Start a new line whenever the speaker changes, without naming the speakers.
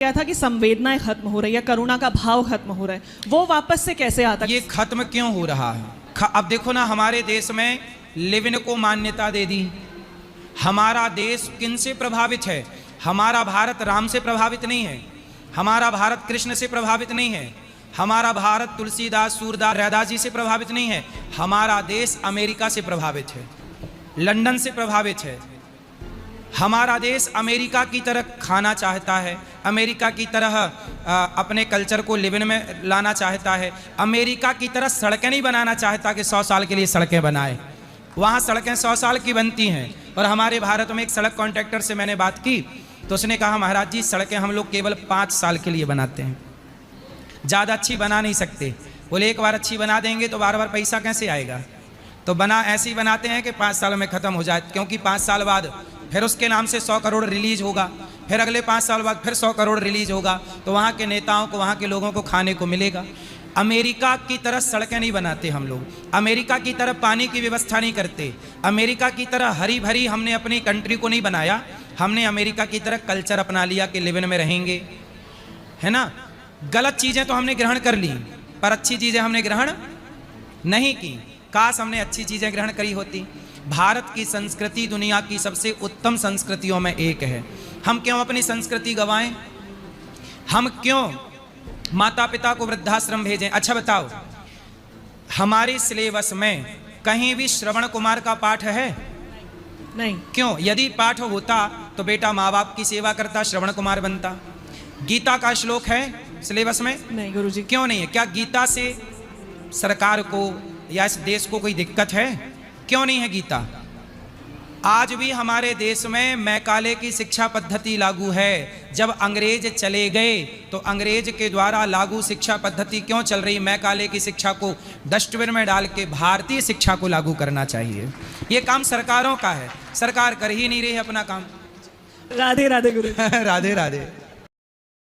क्या था कि संवेदनाएं खत्म हो रही है, करुणा का भाव खत्म हो रहा है, वो वापस से कैसे आता है?
ये खत्म क्यों हो रहा है? अब देखो ना, हमारे देश में लिविन को मान्यता दे दी। हमारा देश किन से प्रभावित है? हमारा भारत राम से प्रभावित नहीं है, हमारा भारत कृष्ण से प्रभावित नहीं है, हमारा भारत तुलसीदास सूरदास रैदास जी से प्रभावित नहीं है। हमारा देश अमेरिका से प्रभावित है, लंदन से प्रभावित है। हमारा देश अमेरिका की तरह खाना चाहता है, अमेरिका की तरह अपने कल्चर को लिविन में लाना चाहता है, अमेरिका की तरह सड़कें नहीं बनाना चाहता कि 100 साल के लिए सड़कें बनाए। वहाँ सड़कें 100 साल की बनती हैं। और हमारे भारत में एक सड़क कॉन्ट्रैक्टर से मैंने बात की तो उसने कहा, महाराज जी सड़कें हम लोग केवल 5 साल के लिए बनाते हैं, ज़्यादा अच्छी बना नहीं सकते। बोले एक बार अच्छी बना देंगे तो बार बार पैसा कैसे आएगा? तो बना ऐसे ही बनाते हैं कि 5 साल में ख़त्म हो जाए, क्योंकि 5 साल बाद फिर उसके नाम से 100 करोड़ रिलीज होगा, फिर अगले 5 साल बाद फिर 100 करोड़ रिलीज होगा, तो वहाँ के नेताओं को, वहाँ के लोगों को खाने को मिलेगा। अमेरिका की तरह सड़कें नहीं बनाते हम लोग, अमेरिका की तरह पानी की व्यवस्था नहीं करते, अमेरिका की तरह हरी भरी हमने अपनी कंट्री को नहीं बनाया। हमने अमेरिका की तरह कल्चर अपना लिया कि लिविन में रहेंगे, है ना। गलत चीज़ें तो हमने ग्रहण कर ली, पर अच्छी चीज़ें हमने ग्रहण नहीं की। काश हमने अच्छी चीज़ें ग्रहण करी होती। भारत की संस्कृति दुनिया की सबसे उत्तम संस्कृतियों में एक है। हम क्यों अपनी संस्कृति गंवाएं? हम क्यों माता पिता को वृद्धाश्रम भेजें? अच्छा बताओ, हमारे सिलेबस में कहीं भी श्रवण कुमार का पाठ है?
नहीं।
क्यों? यदि पाठ होता तो बेटा माँ बाप की सेवा करता, श्रवण कुमार बनता। गीता का श्लोक है सिलेबस में?
नहीं गुरुजी।
क्यों नहीं है? क्या गीता से सरकार को या इस देश को कोई दिक्कत है? क्यों नहीं है गीता? आज भी हमारे देश में मैकाले की शिक्षा पद्धति लागू है। जब अंग्रेज चले गए तो अंग्रेज के द्वारा लागू शिक्षा पद्धति क्यों चल रही? मैकाले की शिक्षा को डस्टबिन में डाल के भारतीय शिक्षा को लागू करना चाहिए। ये काम सरकारों का है, सरकार कर ही नहीं रही है अपना काम।
राधे राधे गुरु।
राधे राधे।